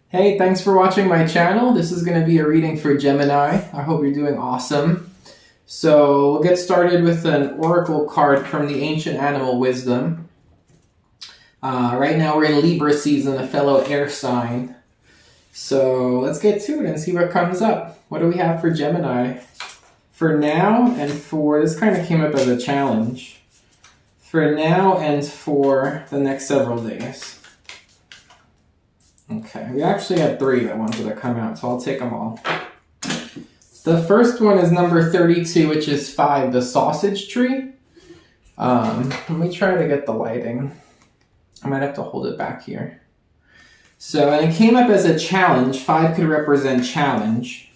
Hey, thanks for watching my channel. This is going to be a reading for Gemini. I hope you're doing awesome. So we'll get started with an oracle card from the Ancient Animal Wisdom. Right now we're in Libra season, a fellow air sign. So let's get to it and see what comes up. What do we have for Gemini? For now and for, this kind of came up as a challenge. For now and for the next several days. Okay, we actually had 3 that wanted to come out, so I'll take them all. The first one is number 32, which is 5, the sausage tree. Let me try to get the lighting. I might have to hold it back here. So, and it came up as a challenge. 5 could represent challenge.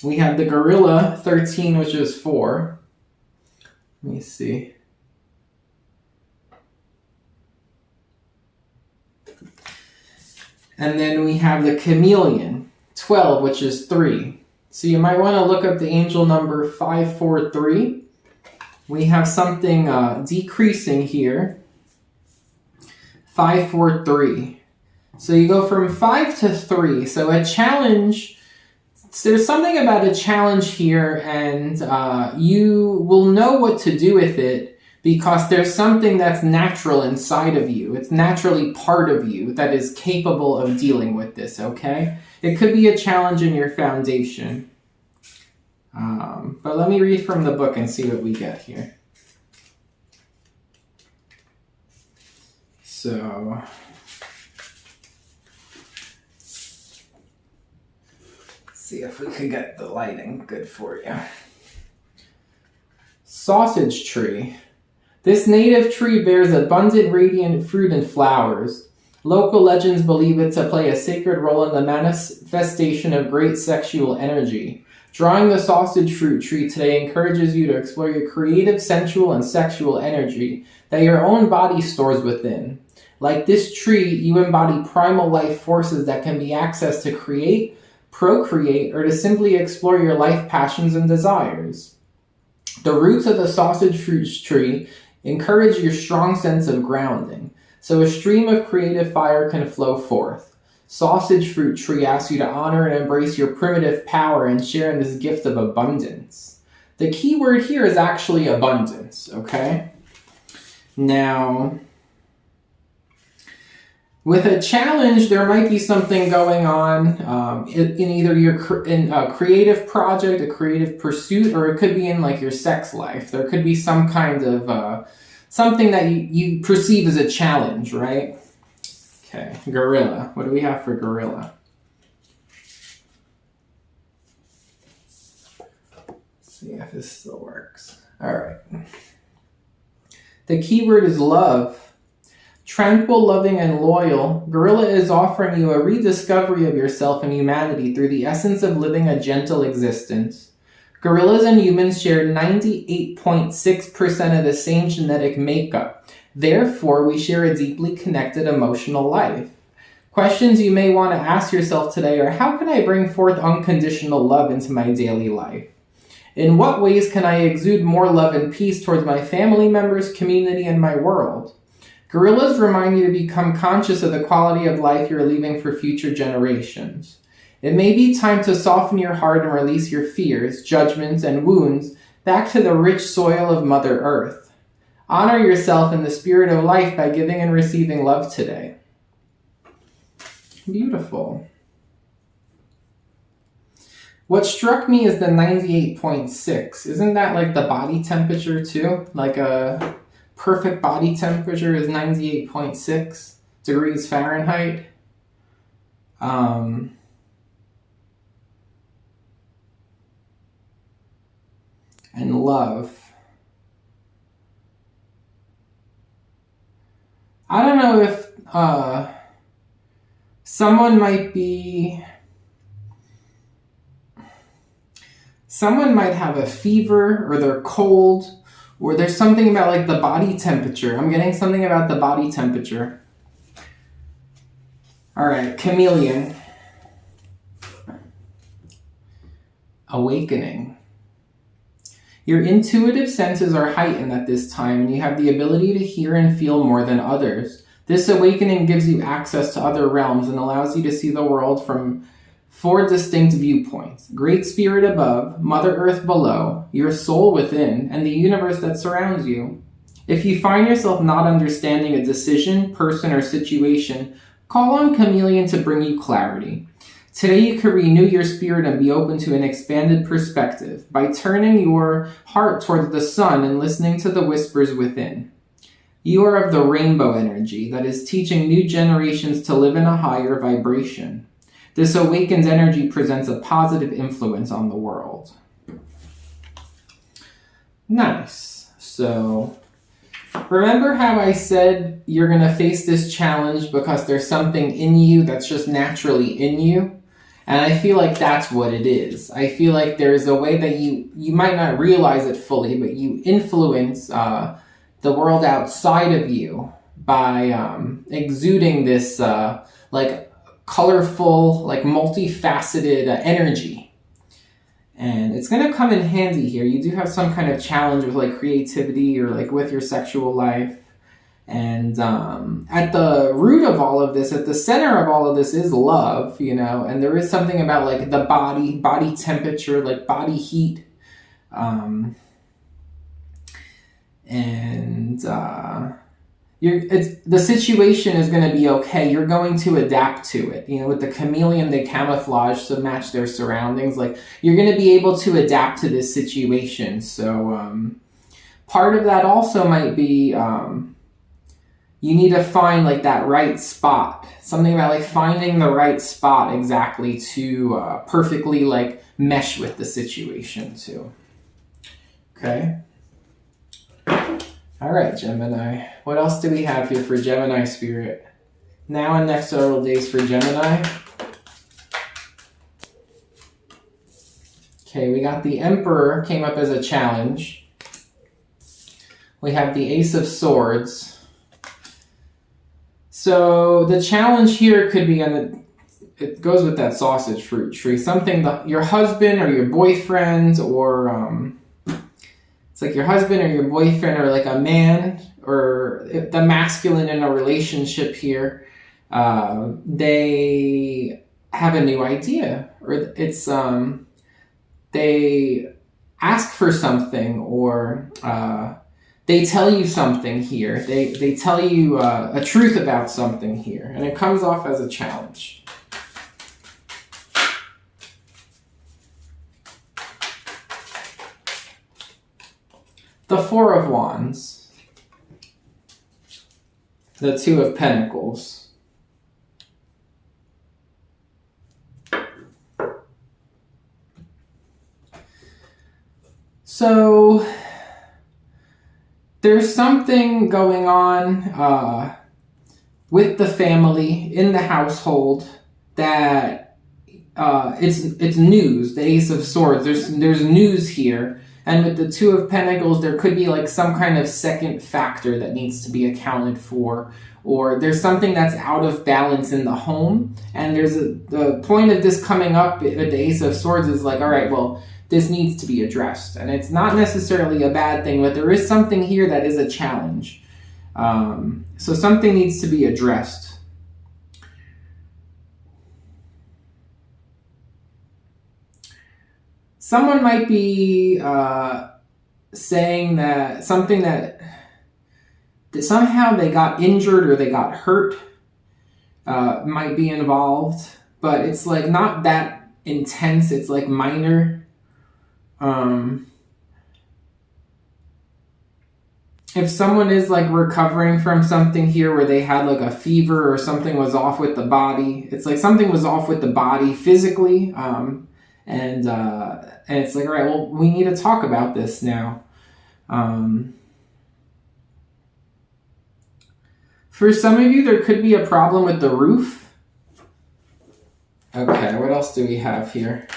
We have the gorilla, 13, which is 4. Let me see. And then we have the chameleon, 12, which is 3. So you might want to look up the angel number 543. We have something decreasing here. 543. So you go from 5 to 3. So a challenge, there's something about a challenge here, and you will know what to do with it because there's something that's natural inside of you. It's naturally part of you that is capable of dealing with this, okay? It could be a challenge in your foundation. But let me read from the book and see what we get here. So, see if we could get the lighting good for you. Sausage tree. This native tree bears abundant radiant fruit and flowers. Local legends believe it to play a sacred role in the manifestation of great sexual energy. Drawing the sausage fruit tree today encourages you to explore your creative, sensual, and sexual energy that your own body stores within. Like this tree, you embody primal life forces that can be accessed to create, procreate, or to simply explore your life passions and desires. The roots of the sausage fruit tree encourage your strong sense of grounding, so a stream of creative fire can flow forth. Sausage fruit tree asks you to honor and embrace your primitive power and share in this gift of abundance. The key word here is actually abundance, okay? Now, with a challenge, there might be something going on in either your creative project, a creative pursuit, or it could be in like your sex life. There could be some kind of something that you perceive as a challenge, right? Okay, gorilla. What do we have for gorilla? Let's see if this still works. All right. The keyword is love. Tranquil, loving, and loyal, gorilla is offering you a rediscovery of yourself and humanity through the essence of living a gentle existence. Gorillas and humans share 98.6% of the same genetic makeup. Therefore, we share a deeply connected emotional life. Questions you may want to ask yourself today are, how can I bring forth unconditional love into my daily life? In what ways can I exude more love and peace towards my family members, community, and my world? Gorillas remind you to become conscious of the quality of life you're leaving for future generations. It may be time to soften your heart and release your fears, judgments, and wounds back to the rich soil of Mother Earth. Honor yourself in the spirit of life by giving and receiving love today. Beautiful. What struck me is the 98.6. Isn't that like the body temperature too? Like a perfect body temperature is 98.6 degrees Fahrenheit. And love. I don't know if someone might have a fever, or they're cold, or there's something about like the body temperature. I'm getting something about the body temperature. All right, chameleon. Awakening. Your intuitive senses are heightened at this time, and you have the ability to hear and feel more than others. This awakening gives you access to other realms and allows you to see the world from 4 distinct viewpoints: Great Spirit above, Mother Earth below, your soul within, and the universe that surrounds you. If you find yourself not understanding a decision, person, or situation, call on Chameleon to bring you clarity. Today you can renew your spirit and be open to an expanded perspective by turning your heart towards the sun and listening to the whispers within. You are of the rainbow energy that is teaching new generations to live in a higher vibration. This awakened energy presents a positive influence on the world. Nice. So, remember how I said you're going to face this challenge because there's something in you that's just naturally in you? And I feel like that's what it is. I feel like there's a way that you might not realize it fully, but you influence the world outside of you by exuding this like colorful, like multifaceted energy. And it's going to come in handy here. You do have some kind of challenge with like creativity or like with your sexual life. And at the root of all of this, at the center of all of this is love, you know, and there is something about like the body temperature, like body heat. The situation is going to be okay. You're going to adapt to it. You know, with the chameleon, they camouflage to match their surroundings. Like, you're going to be able to adapt to this situation. So part of that also might be you need to find like that right spot. Something about like finding the right spot exactly to perfectly like mesh with the situation too. Okay. All right, Gemini. What else do we have here for Gemini spirit? Now and next several days for Gemini. Okay, we got the Emperor came up as a challenge. We have the Ace of Swords. So the challenge here could be it goes with that sausage fruit tree. Something that your husband or your boyfriend or it's like your husband or your boyfriend or like a man or the masculine in a relationship here. They have a new idea, or it's they ask for something, or they tell you something here. They tell you a truth about something here, and it comes off as a challenge. The Four of Wands. The Two of Pentacles. So there's something going on with the family, in the household, that it's news. The Ace of Swords. There's news here. And with the Two of Pentacles, there could be like some kind of second factor that needs to be accounted for, or there's something that's out of balance in the home. And the point of this coming up with the Ace of Swords is like, all right, well, this needs to be addressed. And it's not necessarily a bad thing, but there is something here that is a challenge. So something needs to be addressed. Someone might be saying that something that somehow they got injured or they got hurt might be involved, but it's like not that intense. It's like minor. If someone is like recovering from something here where they had like a fever or something was off with the body, it's like something was off with the body physically. And it's like, all right, well, we need to talk about this now. For some of you, there could be a problem with the roof. Okay, what else do we have here?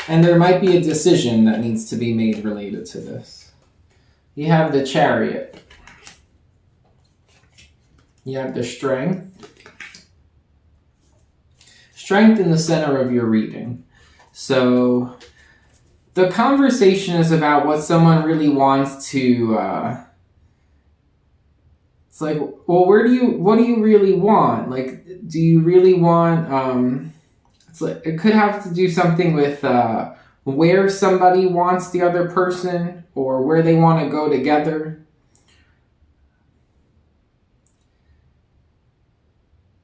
And there might be a decision that needs to be made related to this. You have the Chariot. You have the Strength. Strength in the center of your reading. So the conversation is about what someone really wants to It's like, well, what do you really want? Like, do you really want, it's like, it could have to do something with where somebody wants the other person or where they want to go together.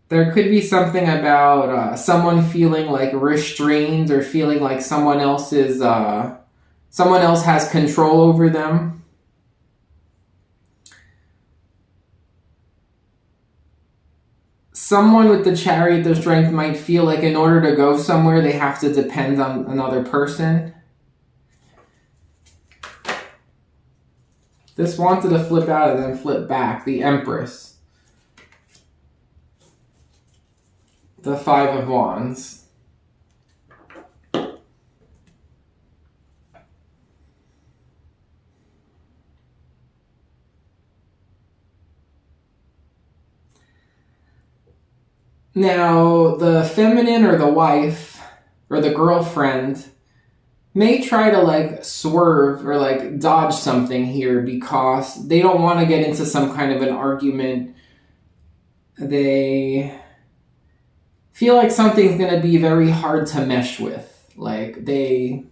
There could be something about someone feeling like restrained or feeling like someone else has control over them. Someone with the Chariot of Strength might feel like in order to go somewhere, they have to depend on another person. This wanted to flip out and then flip back. The Empress. The Five of Wands. Now, the feminine or the wife or the girlfriend may try to like swerve or like dodge something here because they don't want to get into some kind of an argument. They feel like something's going to be very hard to mesh with. Like it's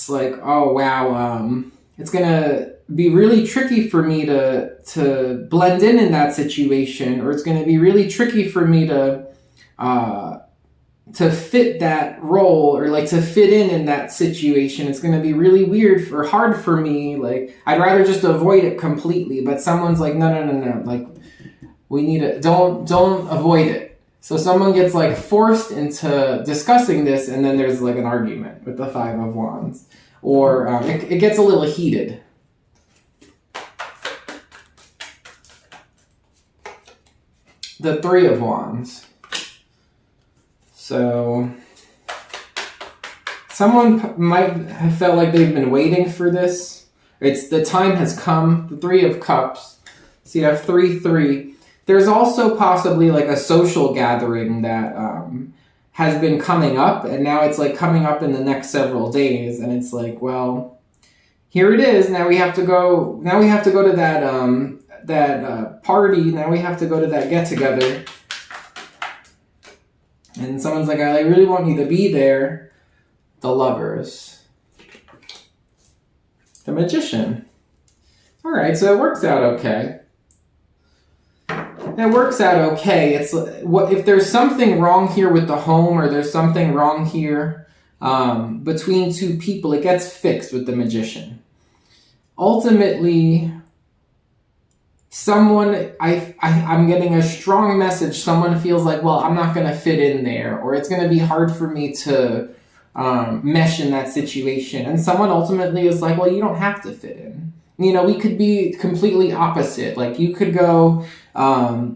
like, oh wow, it's going to be really tricky for me to blend in that situation, or it's going to be really tricky for me to fit that role or like to fit in that situation. It's going to be really weird or hard for me. Like, I'd rather just avoid it completely, but someone's like, no. Like, we need to, don't avoid it. So someone gets like forced into discussing this, and then there's like an argument with the Five of Wands, or it gets a little heated. The Three of Wands. So someone might have felt like they've been waiting for this. The time has come. The Three of Cups. So you have 3-3. There's also possibly like a social gathering that has been coming up, and now it's like coming up in the next several days, and it's like, well, here it is. Now we have to go. Now we have to go to that party. Now we have to go to that get together. And someone's like, I really want you to be there. The Lovers. The Magician. All right, so it works out okay. It works out okay. It's what if there's something wrong here with the home, or there's something wrong here between two people, it gets fixed with the Magician. Ultimately, I'm getting a strong message. Someone feels like, well, I'm not going to fit in there, or it's going to be hard for me to mesh in that situation. And someone ultimately is like, well, you don't have to fit in. You know, we could be completely opposite. Like, you could go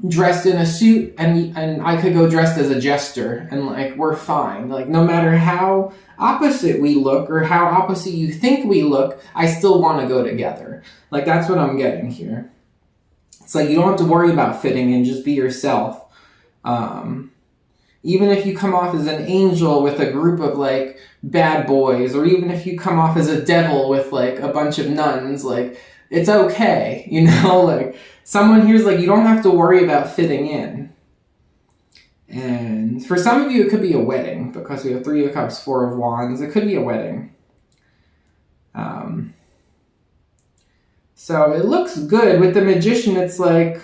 dressed in a suit, and I could go dressed as a jester, and like, we're fine. Like, no matter how opposite we look or how opposite you think we look, I still want to go together. Like, that's what I'm getting here. It's like, you don't have to worry about fitting in, just be yourself. Even if you come off as an angel with a group of like bad boys, or even if you come off as a devil with like a bunch of nuns, like, it's okay, you know? Like, someone here's like, you don't have to worry about fitting in. And for some of you, it could be a wedding, because we have Three of Cups, Four of Wands. It could be a wedding. So it looks good. With the Magician, it's like,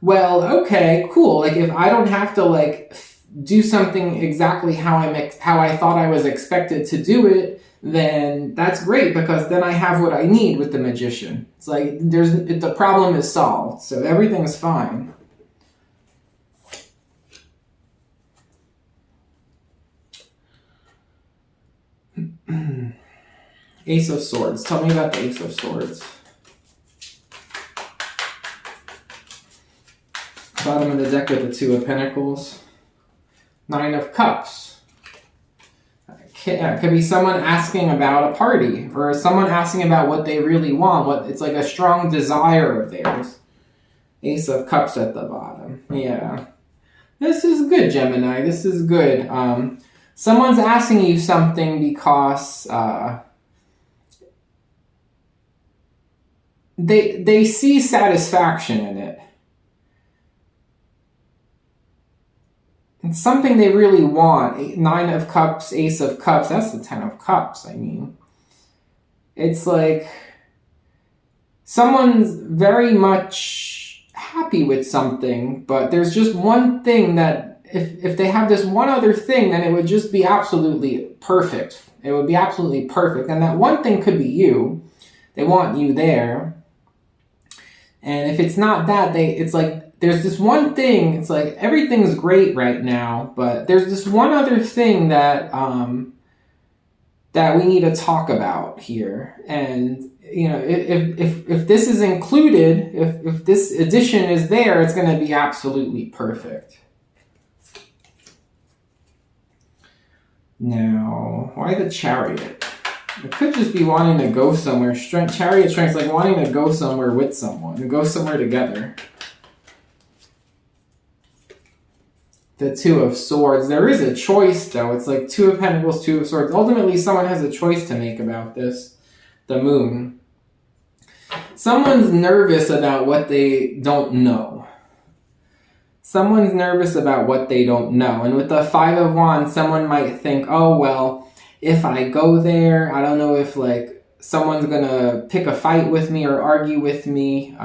well, okay, cool. Like, if I don't have to like do something exactly how I thought I was expected to do it, then that's great, because then I have what I need with the Magician. It's like the problem is solved, so everything's fine. Ace of Swords. Tell me about the Ace of Swords. Bottom of the deck with the Two of Pentacles. Nine of Cups. It could be someone asking about a party, or someone asking about what they really want. It's like a strong desire of theirs. Ace of Cups at the bottom. Yeah. This is good, Gemini. This is good. Someone's asking you something because they see satisfaction in it. It's something they really want. 9 of Cups, Ace of Cups. That's the 10 of Cups, I mean. It's like someone's very much happy with something, but there's just one thing that if they have this one other thing, then it would just be absolutely perfect. It would be absolutely perfect. And that one thing could be you. They want you there. And if it's not that, it's like there's this one thing. It's like everything's great right now, but there's this one other thing that that we need to talk about here. And if this is included, if this addition is there, it's going to be absolutely perfect. Now, why the Chariot? It could just be wanting to go somewhere. Chariot strength, like wanting to go somewhere with someone, to go somewhere together. The 2 of Swords. There is a choice, though. It's like 2 of Pentacles, 2 of Swords. Ultimately, someone has a choice to make about this. The Moon. Someone's nervous about what they don't know. Someone's nervous about what they don't know. And with the 5 of Wands, someone might think, oh, well, if I go there, I don't know if like someone's going to pick a fight with me or argue with me.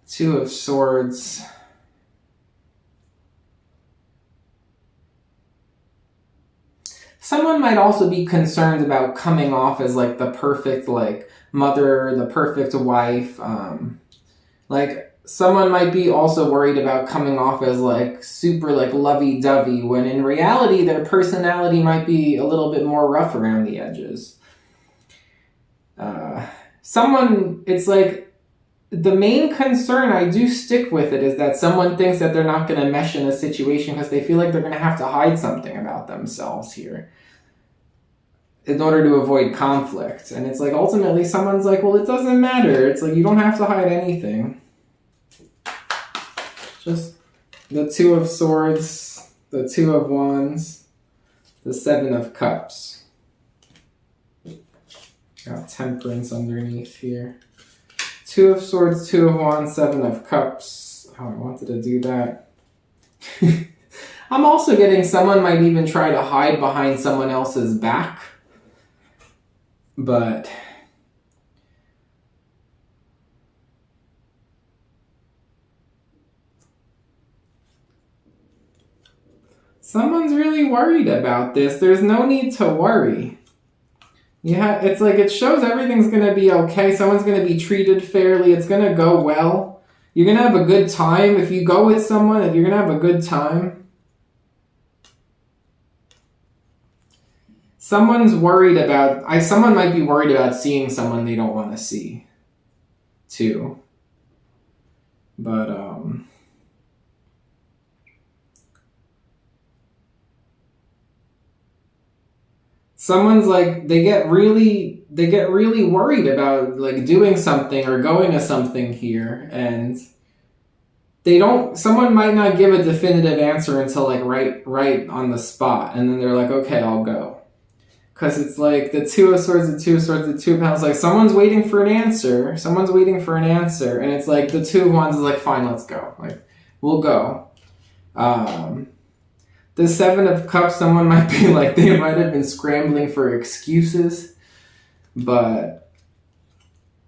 2 of Swords. Someone might also be concerned about coming off as like the perfect like mother, the perfect wife. Like someone might be also worried about coming off as like super like lovey-dovey, when in reality their personality might be a little bit more rough around the edges. It's like the main concern, I do stick with it, is that someone thinks that they're not going to mesh in a situation because they feel like they're going to have to hide something about themselves here in order to avoid conflict. And it's like ultimately someone's like, well, it doesn't matter. It's like you don't have to hide anything. Just the 2 of Swords, the 2 of Wands, the 7 of Cups. Got Temperance underneath here. 2 of Swords, 2 of Wands, 7 of Cups. Oh, I wanted to do that. I'm also getting someone might even try to hide behind someone else's back. But someone's really worried about this. There's no need to worry. Yeah, it's like it shows everything's going to be okay. Someone's going to be treated fairly. It's going to go well. You're going to have a good time. If you go with someone, you're going to have a good time. Someone's worried about... someone might be worried about seeing someone they don't want to see, too. But, someone's like, they get really worried about like doing something or going to something here, and someone might not give a definitive answer until like right on the spot, and then they're like, okay, I'll go. Because it's like the 2 of Swords, the 2 of Swords, the 2 of Pentacles, like someone's waiting for an answer, and it's like the 2 of Wands is like, fine, let's go, like we'll go. The 7 of Cups, someone might be like, they might have been scrambling for excuses, but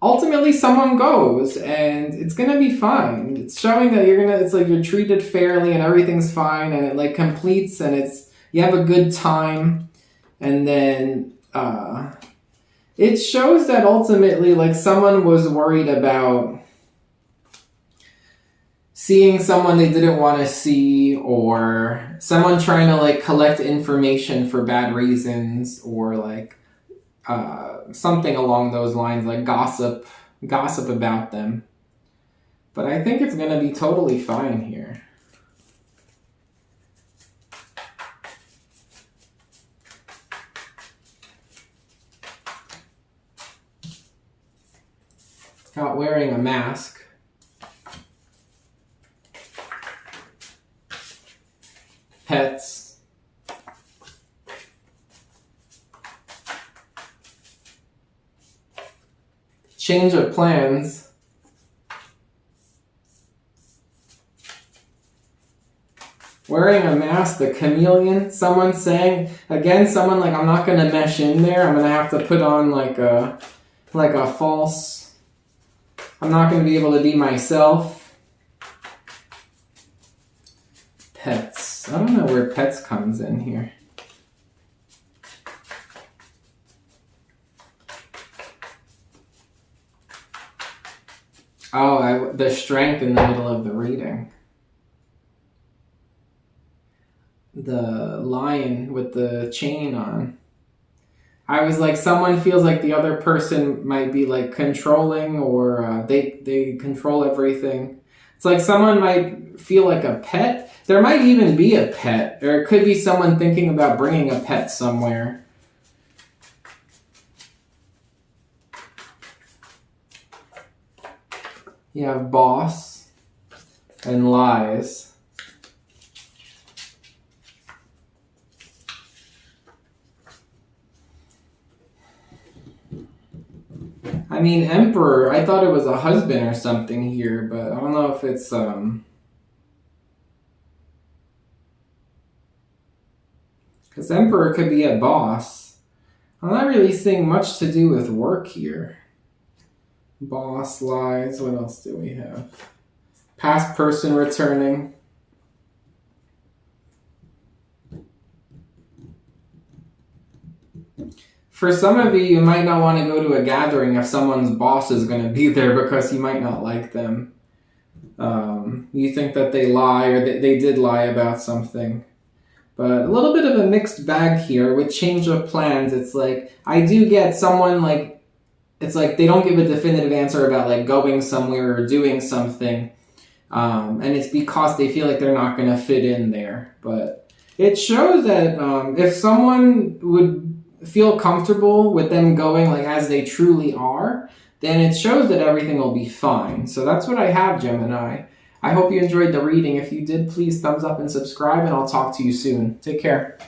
ultimately someone goes and it's going to be fine. It's showing that it's like you're treated fairly and everything's fine, and it like completes, and you have a good time. And then it shows that ultimately like someone was worried about seeing someone they didn't want to see, or someone trying to like collect information for bad reasons, or like something along those lines, like gossip about them. But I think it's going to be totally fine here. Not wearing a mask. Pets. change of plans. Wearing a mask, the chameleon. Someone saying, again, someone like, I'm not going to mesh in there. I'm going to have to put on like a false, I'm not going to be able to be myself. Pets. I don't know where pets comes in here. Oh, the strength in the middle of the reading. The lion with the chain on. I was like, someone feels like the other person might be like controlling, or they control everything. It's like someone might feel like a pet. There might even be a pet, or it could be someone thinking about bringing a pet somewhere. You have boss and lies. I mean, emperor, I thought it was a husband or something here, but I don't know if it's, because emperor could be a boss. I'm not really seeing much to do with work here. Boss, lies, what else do we have? Past person returning. For some of you might not want to go to a gathering if someone's boss is going to be there because you might not like them. You think that they lie, or they did lie about something. But a little bit of a mixed bag here with change of plans. It's like, I do get someone like, it's like they don't give a definitive answer about like going somewhere or doing something. And it's because they feel like they're not going to fit in there. But it shows that if someone would feel comfortable with them going like as they truly are, then it shows that everything will be fine. So that's what I have, Gemini. I hope you enjoyed the reading. If you did, please thumbs up and subscribe, and I'll talk to you soon. Take care.